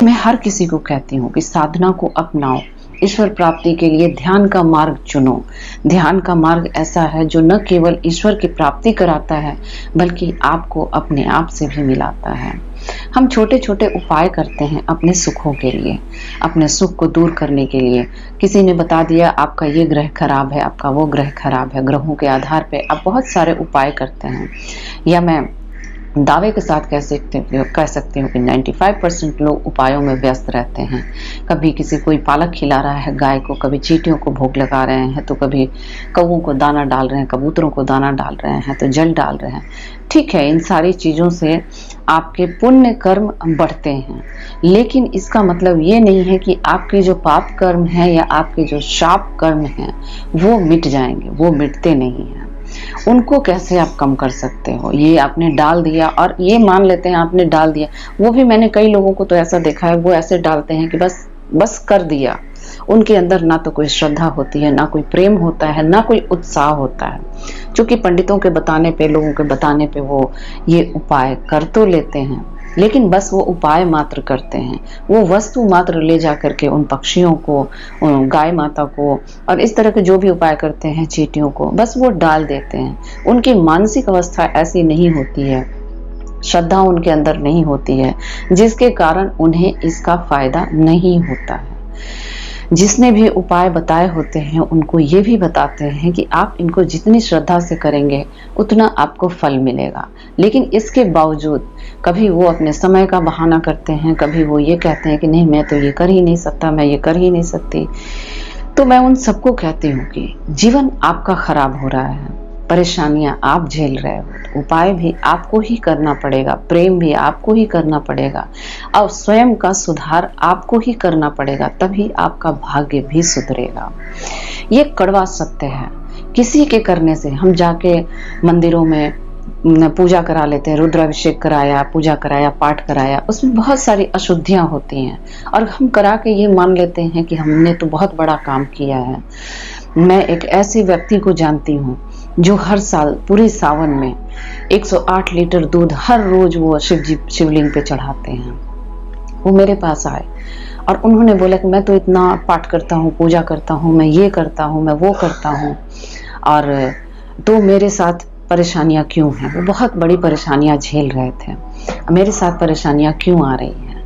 मैं हर किसी को कहती हूँ कि साधना को अपनाओ, ईश्वर प्राप्ति के लिए ध्यान का मार्ग चुनो। ध्यान का मार्ग ऐसा है जो न केवल ईश्वर की प्राप्ति कराता है बल्कि आपको अपने आप से भी मिलाता है। हम छोटे छोटे उपाय करते हैं अपने सुखों के लिए, अपने सुख को दूर करने के लिए। किसी ने बता दिया आपका ये ग्रह खराब है, आपका वो ग्रह खराब है, ग्रहों के आधार पे आप बहुत सारे उपाय करते हैं। या मैं दावे के साथ कह सकती हूँ कि 95% लोग उपायों में व्यस्त रहते हैं। कभी किसी कोई पालक खिला रहा है गाय को, कभी चींटियों को भोग लगा रहे हैं, तो कभी कौवों को दाना डाल रहे हैं, कबूतरों को दाना डाल रहे हैं, तो जल डाल रहे हैं। ठीक है, इन सारी चीज़ों से आपके पुण्य कर्म बढ़ते हैं, लेकिन इसका मतलब ये नहीं है कि आपके जो पाप कर्म हैं या आपके जो शाप कर्म हैं वो मिट जाएंगे। वो मिटते नहीं हैं। उनको कैसे आप कम कर सकते हो? ये आपने डाल दिया और ये मान लेते हैं आपने डाल दिया। वो भी मैंने कई लोगों को तो ऐसा देखा है, वो ऐसे डालते हैं कि बस कर दिया। उनके अंदर ना तो कोई श्रद्धा होती है, ना कोई प्रेम होता है, ना कोई उत्साह होता है। क्योंकि पंडितों के बताने पे, लोगों के बताने पे वो ये उपाय कर तो लेते हैं, लेकिन बस वो उपाय मात्र करते हैं। वो वस्तु मात्र ले जा करके उन पक्षियों को, गाय माता को और इस तरह के जो भी उपाय करते हैं, चींटियों को, बस वो डाल देते हैं। उनकी मानसिक अवस्था ऐसी नहीं होती है, श्रद्धा उनके अंदर नहीं होती है, जिसके कारण उन्हें इसका फायदा नहीं होता है। जिसने भी उपाय बताए होते हैं उनको ये भी बताते हैं कि आप इनको जितनी श्रद्धा से करेंगे उतना आपको फल मिलेगा। लेकिन इसके बावजूद कभी वो अपने समय का बहाना करते हैं, कभी वो ये कहते हैं कि नहीं मैं तो ये कर ही नहीं सकता, मैं ये कर ही नहीं सकती। तो मैं उन सबको कहती हूँ कि जीवन आपका खराब हो रहा है, परेशानियां आप झेल रहे हो, उपाय भी आपको ही करना पड़ेगा, प्रेम भी आपको ही करना पड़ेगा और स्वयं का सुधार आपको ही करना पड़ेगा, तभी आपका भाग्य भी सुधरेगा। ये कड़वा सत्य है। किसी के करने से, हम जाके मंदिरों में पूजा करा लेते हैं, रुद्राभिषेक कराया, पूजा कराया, पाठ कराया, उसमें बहुत सारी अशुद्धियां होती हैं और हम करा के ये मान लेते हैं कि हमने तो बहुत बड़ा काम किया है। मैं एक ऐसे व्यक्ति को जानती हूँ जो हर साल पूरे सावन में 108 लीटर दूध हर रोज वो शिवलिंग पे चढ़ाते हैं। वो मेरे पास आए और उन्होंने बोला कि मैं तो इतना पाठ करता हूँ, पूजा करता हूँ, मैं ये करता हूँ, मैं वो करता हूँ, और तो मेरे साथ परेशानियाँ क्यों हैं? वो बहुत बड़ी परेशानियाँ झेल रहे थे, मेरे साथ परेशानियाँ क्यों आ रही हैं?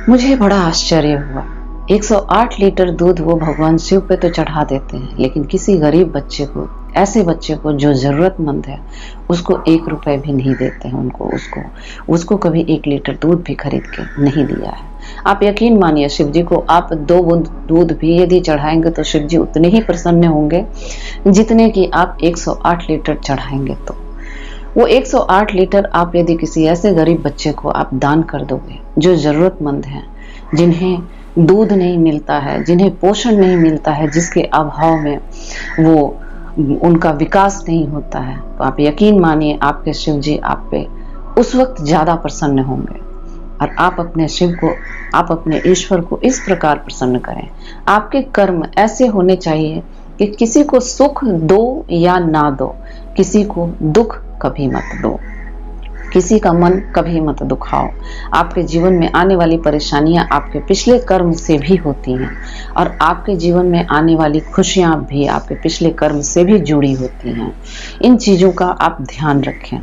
मुझे बड़ा आश्चर्य हुआ। 108 लीटर दूध वो भगवान शिव पे तो चढ़ा देते हैं, लेकिन किसी गरीब बच्चे को, ऐसे बच्चे को जो जरूरतमंद है, उसको 1 रुपए भी नहीं देते हैं। उसको कभी 1 लीटर दूध भी खरीद के नहीं दिया है। आप यकीन मानिए, शिव जी को आप 2 बूंद दूध भी यदि चढ़ाएंगे तो शिव जी उतने ही प्रसन्न होंगे जितने कि आप 108 लीटर चढ़ाएंगे। तो वो 108 लीटर आप यदि किसी ऐसे गरीब बच्चे को आप दान कर दोगे जो जरूरतमंद है, जिन्हें दूध नहीं मिलता है, जिन्हें पोषण नहीं मिलता है, जिसके अभाव में वो उनका विकास नहीं होता है, तो आप यकीन मानिए आपके शिव जी आप पे उस वक्त ज्यादा प्रसन्न होंगे। और आप अपने शिव को, आप अपने ईश्वर को इस प्रकार प्रसन्न करें। आपके कर्म ऐसे होने चाहिए कि किसी को सुख दो या ना दो, किसी को दुख कभी मत दो, किसी का मन कभी मत दुखाओ। आपके जीवन में आने वाली परेशानियां आपके पिछले कर्म से भी होती हैं और आपके जीवन में आने वाली खुशियां भी आपके पिछले कर्म से भी जुड़ी होती हैं। इन चीजों का आप ध्यान रखें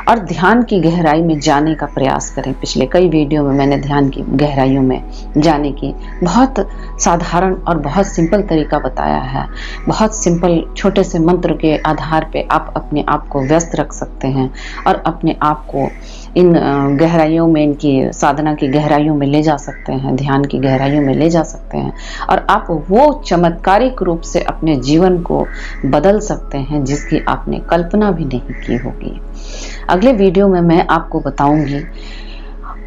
और ध्यान की गहराई में जाने का प्रयास करें। पिछले कई वीडियो में मैंने ध्यान की गहराइयों में जाने की बहुत साधारण और बहुत सिंपल तरीका बताया है। बहुत सिंपल छोटे से मंत्र के आधार पे आप अपने आप को व्यस्त रख सकते हैं और अपने आप को इन गहराइयों में, इनकी साधना की गहराइयों में ले जा सकते हैं, ध्यान की गहराइयों में ले जा सकते हैं और आप वो चमत्कारिक रूप से अपने जीवन को बदल सकते हैं जिसकी आपने कल्पना भी नहीं की होगी। अगले वीडियो में मैं आपको बताऊंगी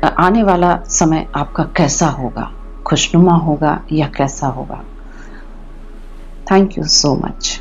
आने वाला समय आपका कैसा होगा, खुशनुमा होगा या कैसा होगा। Thank you so much.